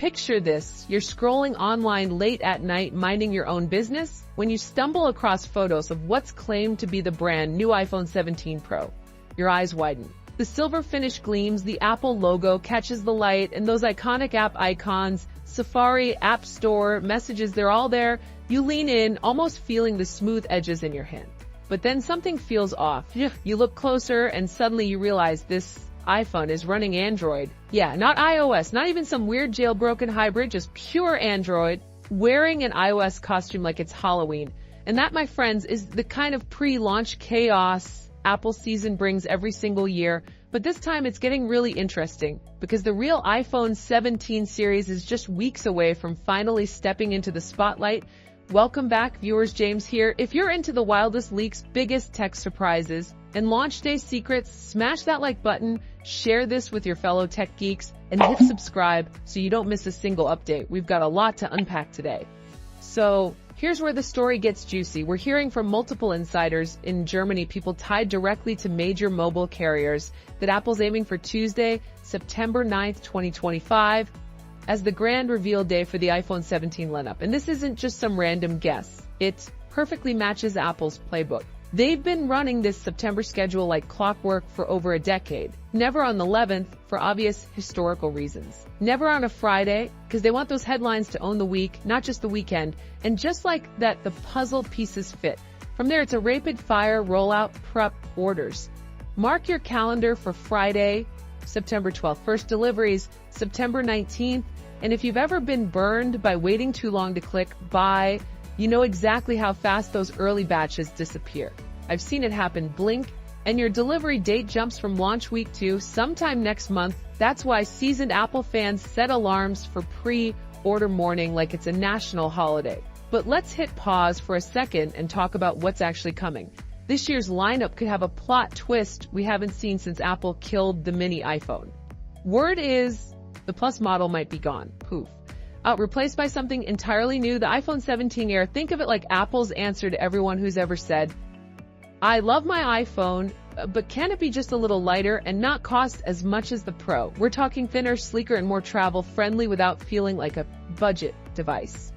picture this, you're scrolling online late at night minding your own business when you stumble across photos of what's claimed to be the brand new iPhone 17 Pro. Your eyes widen. The silver finish gleams, the Apple logo catches the light, and those iconic app icons, Safari, App Store, messages, they're all there. You lean in, almost feeling the smooth edges in your hand. But then something feels off. You look closer and suddenly you realize this iPhone is running Android. Yeah, not iOS, not even some weird jailbroken hybrid, just pure Android, wearing an iOS costume like it's Halloween. And that, my friends, is the kind of pre-launch chaos Apple season brings every single year. But this time it's getting really interesting because the real iPhone 17 series is just weeks away from finally stepping into the spotlight. Welcome back, viewers. James here. If you're into the wildest leaks, biggest tech surprises, and launch day secrets, smash that like button, share this with your fellow tech geeks, and hit subscribe so you don't miss a single update. We've got a lot to unpack today. So here's where the story gets juicy. We're hearing from multiple insiders in Germany, people tied directly to major mobile carriers, that Apple's aiming for Tuesday, September 9th, 2025, as the grand reveal day for the iPhone 17 lineup. And this isn't just some random guess. It perfectly matches Apple's playbook. They've been running this September schedule like clockwork for over a decade. Never on the 11th, for obvious historical reasons. Never on a Friday, because they want those headlines to own the week, not just the weekend. And just like that, the puzzle pieces fit. From there, it's a rapid-fire rollout prep orders. Mark your calendar for Friday, September 12th. First deliveries, September 19th. And if you've ever been burned by waiting too long to click buy, you know exactly how fast those early batches disappear. I've seen it happen. Blink, and your delivery date jumps from launch week to sometime next month. That's why seasoned Apple fans set alarms for pre-order morning like it's a national holiday. But let's hit pause for a second and talk about what's actually coming. This year's lineup could have a plot twist we haven't seen since Apple killed the mini iPhone. Word is the Plus model might be gone. Poof. Replaced by something entirely new, the iPhone 17 Air. Think of it like Apple's answer to everyone who's ever said, I love my iPhone, but can it be just a little lighter and not cost as much as the Pro? We're talking thinner, sleeker, and more travel-friendly without feeling like a budget device.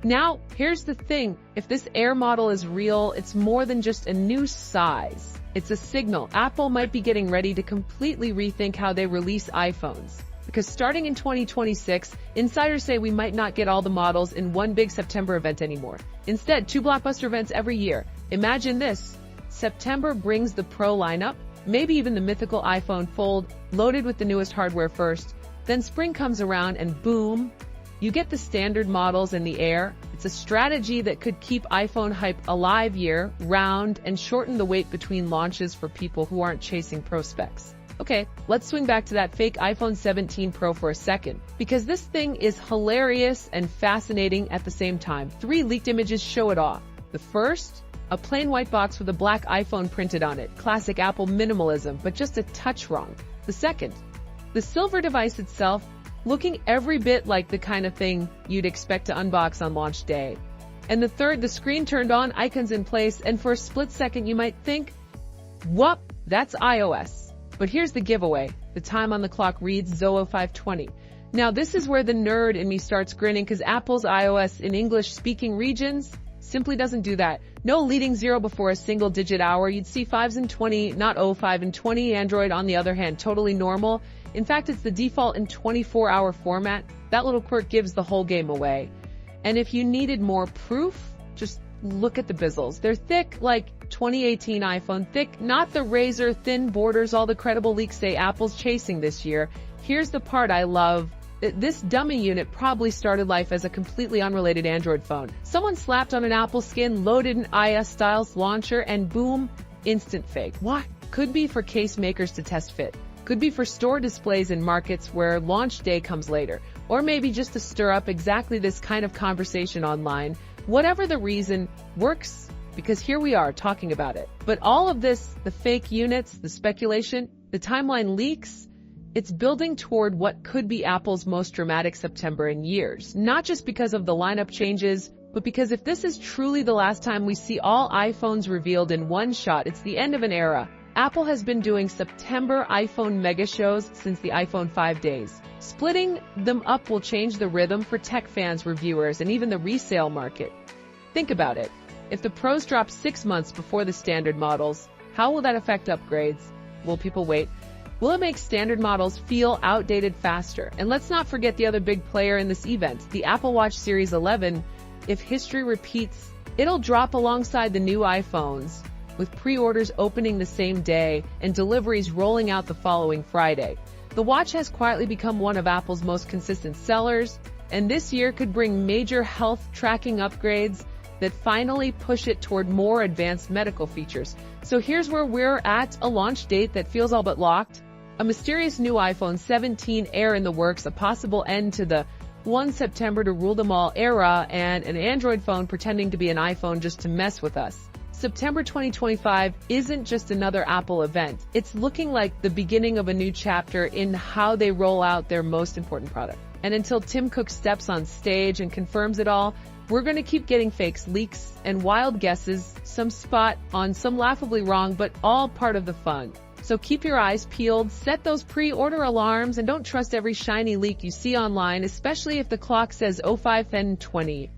Now, here's the thing. If this Air model is real, it's more than just a new size. It's a signal. Apple might be getting ready to completely rethink how they release iPhones. Because starting in 2026, insiders say we might not get all the models in one big September event anymore. Instead, 2 blockbuster events every year. Imagine this. September brings the Pro lineup, maybe even the mythical iPhone Fold, loaded with the newest hardware first. Then spring comes around and boom, you get the standard models in the Air. It's a strategy that could keep iPhone hype alive year-round and shorten the wait between launches for people who aren't chasing Pro specs. Okay, let's swing back to that fake iPhone 17 Pro for a second, because this thing is hilarious and fascinating at the same time. 3 leaked images show it off. The first, a plain white box with a black iPhone printed on it. Classic Apple minimalism, but just a touch wrong. The second, the silver device itself, looking every bit like the kind of thing you'd expect to unbox on launch day. And the third, the screen turned on, icons in place, and for a split second you might think, whoop, that's iOS. But here's the giveaway. The time on the clock reads 0520. Now this is where the nerd in me starts grinning, because Apple's iOS in English-speaking regions simply doesn't do that. No leading 0 before a single-digit hour. You'd see 5s and 20, not 05 and 20. Android, on the other hand, totally normal. In fact, it's the default in 24-hour format. That little quirk gives the whole game away. And if you needed more proof, just look at the bezels. They're thick, like 2018 iPhone thick, not the razor-thin borders all the credible leaks say Apple's chasing this year. Here's the part I love. This dummy unit probably started life as a completely unrelated Android phone. Someone slapped on an Apple skin, loaded an IS-style launcher, and boom, instant fake. What? Could be for case makers to test fit. Could be for store displays in markets where launch day comes later. Or maybe just to stir up exactly this kind of conversation online. Whatever the reason, works, because here we are talking about it. But all of this, the fake units, the speculation, the timeline leaks, it's building toward what could be Apple's most dramatic September in years. Not just because of the lineup changes, but because if this is truly the last time we see all iPhones revealed in one shot, it's the end of an era. Apple has been doing September iPhone mega shows since the iPhone 5 days. Splitting them up will change the rhythm for tech fans, reviewers, and even the resale market. Think about it. If the Pros drop 6 months before the standard models, how will that affect upgrades? Will people wait? Will it make standard models feel outdated faster? And let's not forget the other big player in this event, the Apple Watch Series 11. If history repeats, it'll drop alongside the new iPhones, with pre-orders opening the same day and deliveries rolling out the following Friday. The watch has quietly become one of Apple's most consistent sellers, and this year could bring major health tracking upgrades that finally push it toward more advanced medical features. So here's where we're at, a launch date that feels all but locked, a mysterious new iPhone 17 Air in the works, a possible end to the 1 September to rule them all era, and an Android phone pretending to be an iPhone just to mess with us. September 2025 isn't just another Apple event. It's looking like the beginning of a new chapter in how they roll out their most important product. And until Tim Cook steps on stage and confirms it all, we're going to keep getting fakes, leaks, and wild guesses, some spot on, some laughably wrong, but all part of the fun. So keep your eyes peeled, set those pre-order alarms, and don't trust every shiny leak you see online, especially if the clock says 05 and 20.